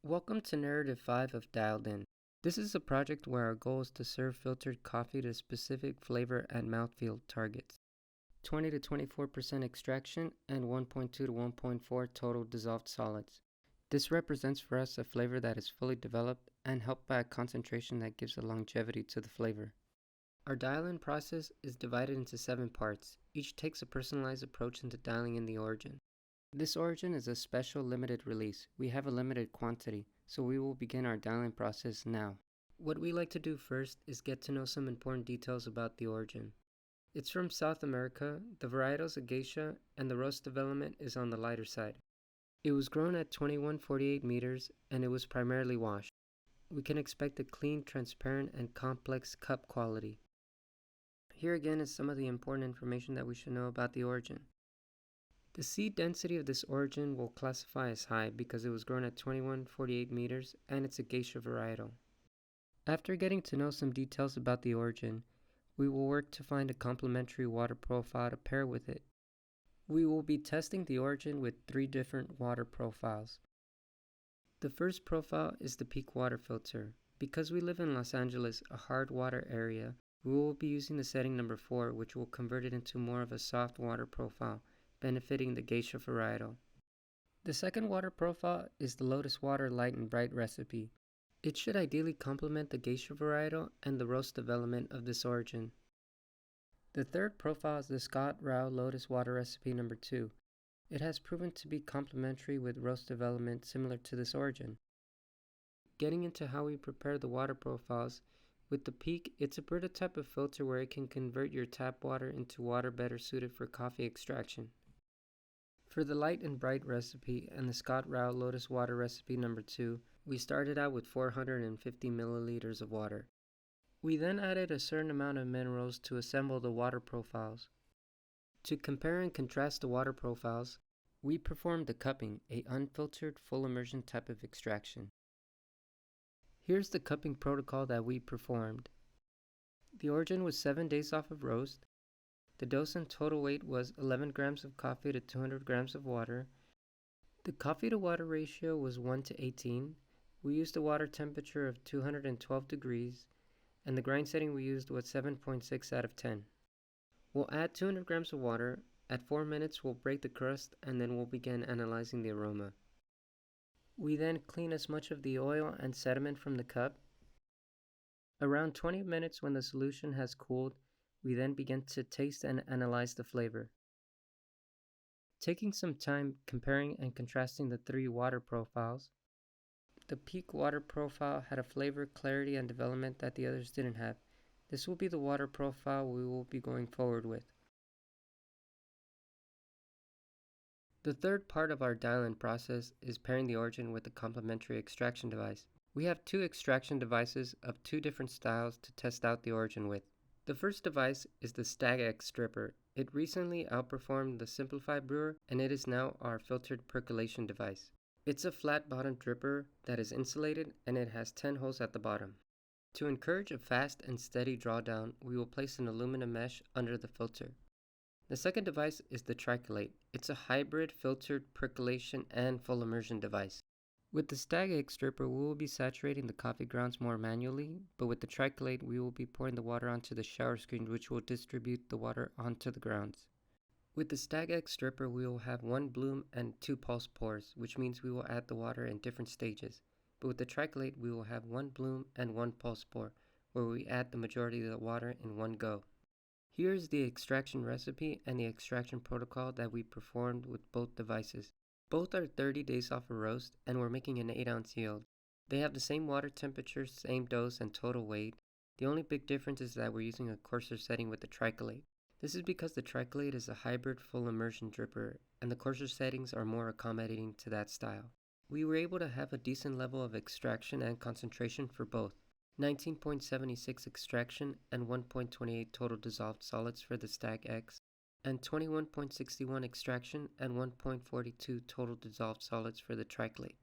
Welcome to Narrative 5 of Dialed In. This is a project where our goal is to serve filtered coffee to specific flavor and mouthfeel targets. 20 to 24% extraction and 1.2 to 1.4 total dissolved solids. This represents for us a flavor that is fully developed and helped by a concentration that gives a longevity to the flavor. Our dial-in process is divided into 7 parts. Each takes a personalized approach into dialing in the origin. This origin is a special limited release. We have a limited quantity, so we will begin our dialing process now. What we like to do first is get to know some important details about the origin. It's from South America, the varietals of geisha, and the roast development is on the lighter side. It was grown at 2148 meters, and it was primarily washed. We can expect a clean, transparent, and complex cup quality. Here again is some of the important information that we should know about the origin. The seed density of this origin will classify as high because it was grown at 2148 meters and it's a geisha varietal. After getting to know some details about the origin, we will work to find a complementary water profile to pair with it. We will be testing the origin with 3 different water profiles. The first profile is the peak water filter. Because we live in Los Angeles, a hard water area, we will be using the setting number 4, which will convert it into more of a soft water profile, benefiting the geisha varietal. The second water profile is the Lotus Water Light and Bright recipe. It should ideally complement the geisha varietal and the roast development of this origin. The third profile is the Scott Rao Lotus Water recipe number 2. It has proven to be complementary with roast development similar to this origin. Getting into how we prepare the water profiles, with the Peak, it's a Brita type of filter where it can convert your tap water into water better suited for coffee extraction. For the Light and Bright recipe and the Scott Rao Lotus Water recipe number 2, we started out with 450 milliliters of water. We then added a certain amount of minerals to assemble the water profiles. To compare and contrast the water profiles, we performed the cupping, an unfiltered full immersion type of extraction. Here's the cupping protocol that we performed. The origin was 7 days off of roast. The dose and total weight was 11 grams of coffee to 200 grams of water. The coffee to water ratio was 1 to 18. We used a water temperature of 212 degrees, and the grind setting we used was 7.6 out of 10. We'll add 200 grams of water. At 4 minutes, we'll break the crust, and then we'll begin analyzing the aroma. We then clean as much of the oil and sediment from the cup. Around 20 minutes when the solution has cooled, we then begin to taste and analyze the flavor. Taking some time comparing and contrasting the 3 water profiles, the Peak water profile had a flavor, clarity, and development that the others didn't have. This will be the water profile we will be going forward with. The third part of our dial-in process is pairing the origin with a complementary extraction device. We have 2 extraction devices of 2 different styles to test out the origin with. The first device is the Stag X stripper. It recently outperformed the Simplify brewer, and it is now our filtered percolation device. It's a flat bottom dripper that is insulated, and it has 10 holes at the bottom. To encourage a fast and steady drawdown, we will place an aluminum mesh under the filter. The second device is the Tricolate. It's a hybrid filtered percolation and full immersion device. With the Stag X stripper, we will be saturating the coffee grounds more manually, but with the Tricolate, we will be pouring the water onto the shower screen, which will distribute the water onto the grounds. With the Stag X stripper, we will have 1 bloom and 2 pulse pours, which means we will add the water in different stages. But with the Tricolate, we will have 1 bloom and 1 pulse pour, where we add the majority of the water in one go. Here is the extraction recipe and the extraction protocol that we performed with both devices. Both are 30 days off a roast, and we're making an 8-ounce yield. They have the same water temperature, same dose, and total weight. The only big difference is that we're using a coarser setting with the Tricolate. This is because the Tricolate is a hybrid full immersion dripper, and the coarser settings are more accommodating to that style. We were able to have a decent level of extraction and concentration for both. 19.76 extraction and 1.28 total dissolved solids for the Stag X, and 21.61 extraction and 1.42 total dissolved solids for the Tricolate.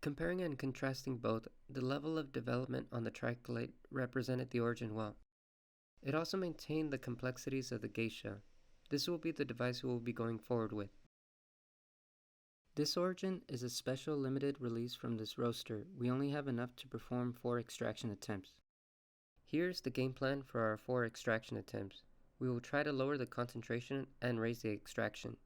Comparing and contrasting both, the level of development on the Tricolate represented the origin well. It also maintained the complexities of the geisha. This will be the device we will be going forward with. This origin is a special limited release from this roaster. We only have enough to perform 4 extraction attempts. Here's the game plan for our 4 extraction attempts. We will try to lower the concentration and raise the extraction.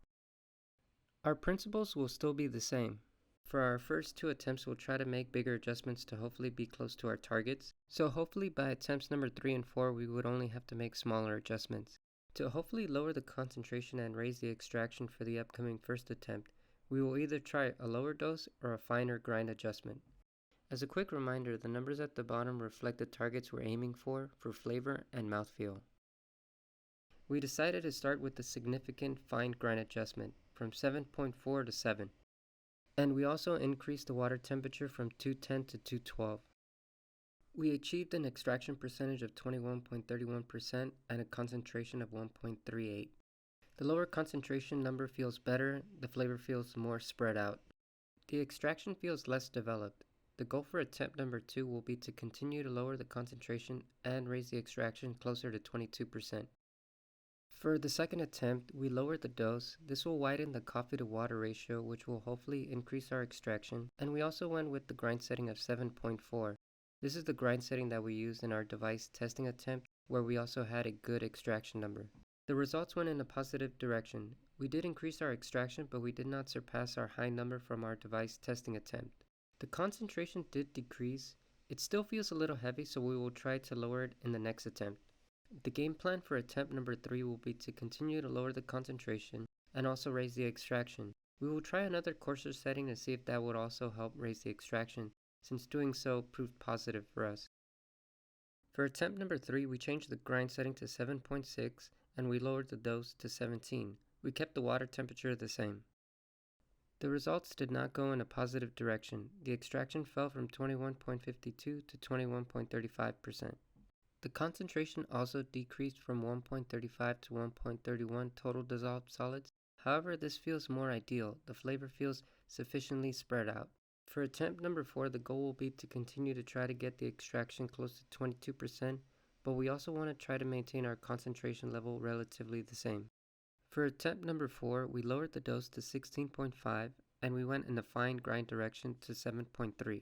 Our principles will still be the same. For our first 2 attempts, we'll try to make bigger adjustments to hopefully be close to our targets. So hopefully by attempts number 3 and 4, we would only have to make smaller adjustments. To hopefully lower the concentration and raise the extraction for the upcoming first attempt, we will either try a lower dose or a finer grind adjustment. As a quick reminder, the numbers at the bottom reflect the targets we're aiming for flavor and mouthfeel. We decided to start with the significant fine grind adjustment from 7.4 to 7. And we also increased the water temperature from 210 to 212. We achieved an extraction percentage of 21.31% and a concentration of 1.38. The lower concentration number feels better, the flavor feels more spread out. The extraction feels less developed. The goal for attempt number 2 will be to continue to lower the concentration and raise the extraction closer to 22%. For the second attempt, we lowered the dose. This will widen the coffee to water ratio, which will hopefully increase our extraction, and we also went with the grind setting of 7.4. This is the grind setting that we used in our device testing attempt, where we also had a good extraction number. The results went in a positive direction. We did increase our extraction, but we did not surpass our high number from our device testing attempt. The concentration did decrease. It still feels a little heavy, so we will try to lower it in the next attempt. The game plan for attempt number 3 will be to continue to lower the concentration and also raise the extraction. We will try another coarser setting to see if that would also help raise the extraction, since doing so proved positive for us. For attempt number 3, we changed the grind setting to 7.6 and we lowered the dose to 17. We kept the water temperature the same. The results did not go in a positive direction. The extraction fell from 21.52 to 21.35%. The concentration also decreased from 1.35 to 1.31 total dissolved solids. However, this feels more ideal. The flavor feels sufficiently spread out. For attempt number 4, the goal will be to continue to try to get the extraction close to 22%, but we also want to try to maintain our concentration level relatively the same. For attempt number 4, we lowered the dose to 16.5 and we went in the fine grind direction to 7.3.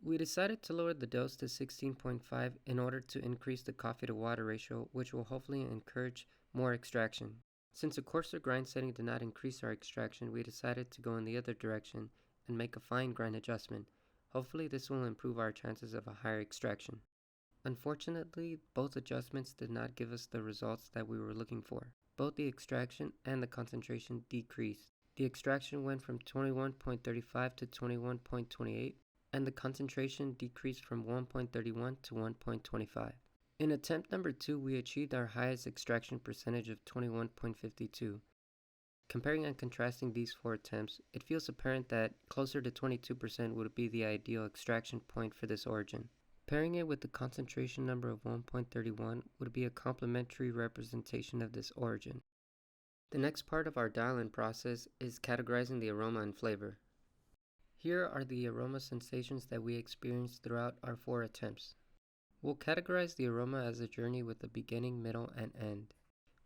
We decided to lower the dose to 16.5 in order to increase the coffee to water ratio, which will hopefully encourage more extraction. Since a coarser grind setting did not increase our extraction, we decided to go in the other direction and make a fine grind adjustment. Hopefully this will improve our chances of a higher extraction. Unfortunately, both adjustments did not give us the results that we were looking for. Both the extraction and the concentration decreased. The extraction went from 21.35 to 21.28, and the concentration decreased from 1.31 to 1.25. In attempt number 2, we achieved our highest extraction percentage of 21.52. Comparing and contrasting these 4 attempts, it feels apparent that closer to 22% would be the ideal extraction point for this origin. Pairing it with the concentration number of 1.31 would be a complementary representation of this origin. The next part of our dial-in process is categorizing the aroma and flavor. Here are the aroma sensations that we experienced throughout our 4 attempts. We'll categorize the aroma as a journey with a beginning, middle, and end.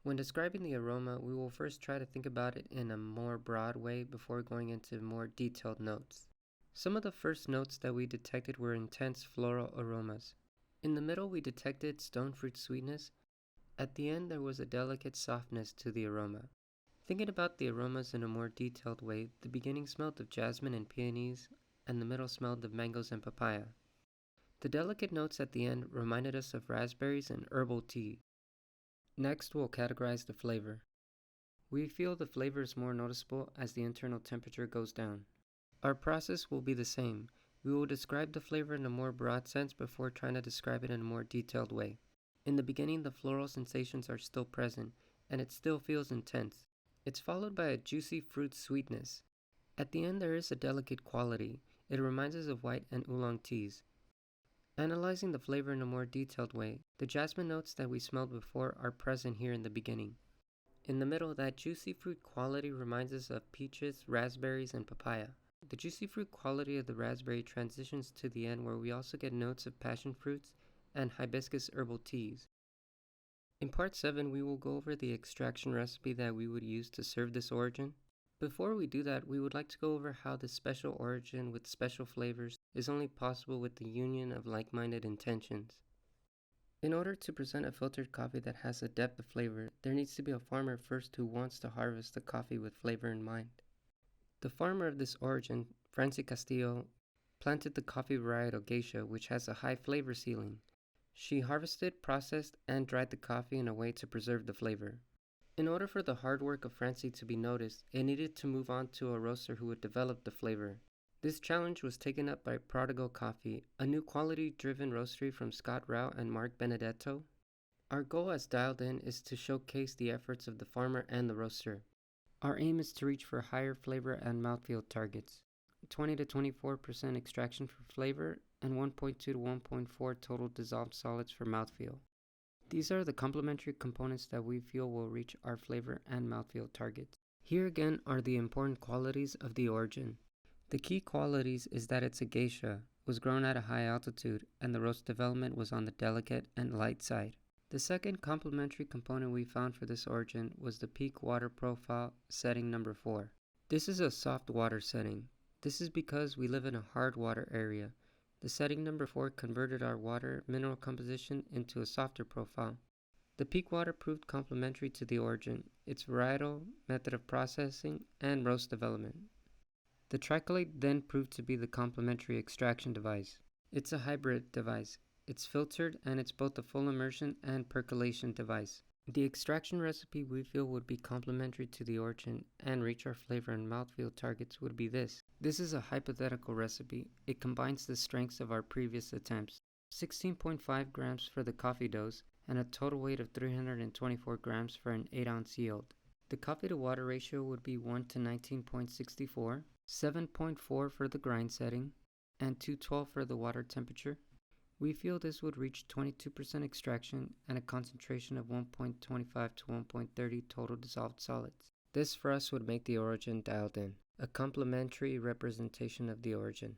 When describing the aroma, we will first try to think about it in a more broad way before going into more detailed notes. Some of the first notes that we detected were intense floral aromas. In the middle, we detected stone fruit sweetness. At the end, there was a delicate softness to the aroma. Thinking about the aromas in a more detailed way, the beginning smelled of jasmine and peonies, and the middle smelled of mangoes and papaya. The delicate notes at the end reminded us of raspberries and herbal tea. Next, we'll categorize the flavor. We feel the flavor is more noticeable as the internal temperature goes down. Our process will be the same. We will describe the flavor in a more broad sense before trying to describe it in a more detailed way. In the beginning, the floral sensations are still present, and it still feels intense. It's followed by a juicy fruit sweetness. At the end, there is a delicate quality. It reminds us of white and oolong teas. Analyzing the flavor in a more detailed way, the jasmine notes that we smelled before are present here in the beginning. In the middle, that juicy fruit quality reminds us of peaches, raspberries, and papaya. The juicy fruit quality of the raspberry transitions to the end where we also get notes of passion fruits and hibiscus herbal teas. In part 7, we will go over the extraction recipe that we would use to serve this origin. Before we do that, we would like to go over how this special origin with special flavors is only possible with the union of like-minded intentions. In order to present a filtered coffee that has a depth of flavor, there needs to be a farmer first who wants to harvest the coffee with flavor in mind. The farmer of this origin, Francie Castillo, planted the coffee varietal Geisha, which has a high flavor ceiling. She harvested, processed, and dried the coffee in a way to preserve the flavor. In order for the hard work of Francie to be noticed, it needed to move on to a roaster who would develop the flavor. This challenge was taken up by Prodigal Coffee, a new quality-driven roastery from Scott Rao and Mark Benedetto. Our goal as Dialed In is to showcase the efforts of the farmer and the roaster. Our aim is to reach for higher flavor and mouthfeel targets, 20 to 24% extraction for flavor, and 1.2 to 1.4 total dissolved solids for mouthfeel. These are the complementary components that we feel will reach our flavor and mouthfeel targets. Here again are the important qualities of the origin. The key qualities is that it's a geisha, was grown at a high altitude, and the roast development was on the delicate and light side. The second complementary component we found for this origin was the peak water profile setting number 4. This is a soft water setting. This is because we live in a hard water area. The setting number 4 converted our water mineral composition into a softer profile. The peak water proved complementary to the origin, its varietal, method of processing, and roast development. The tricolate then proved to be the complementary extraction device. It's a hybrid device. It's filtered and it's both a full immersion and percolation device. The extraction recipe we feel would be complementary to the origin and reach our flavor and mouthfeel targets would be this. This is a hypothetical recipe. It combines the strengths of our previous attempts. 16.5 grams for the coffee dose and a total weight of 324 grams for an 8-ounce yield. The coffee to water ratio would be 1 to 19.64, 7.4 for the grind setting, and 212 for the water temperature. We feel this would reach 22% extraction and a concentration of 1.25 to 1.30 total dissolved solids. This for us would make the origin Dialed In, a complementary representation of the origin.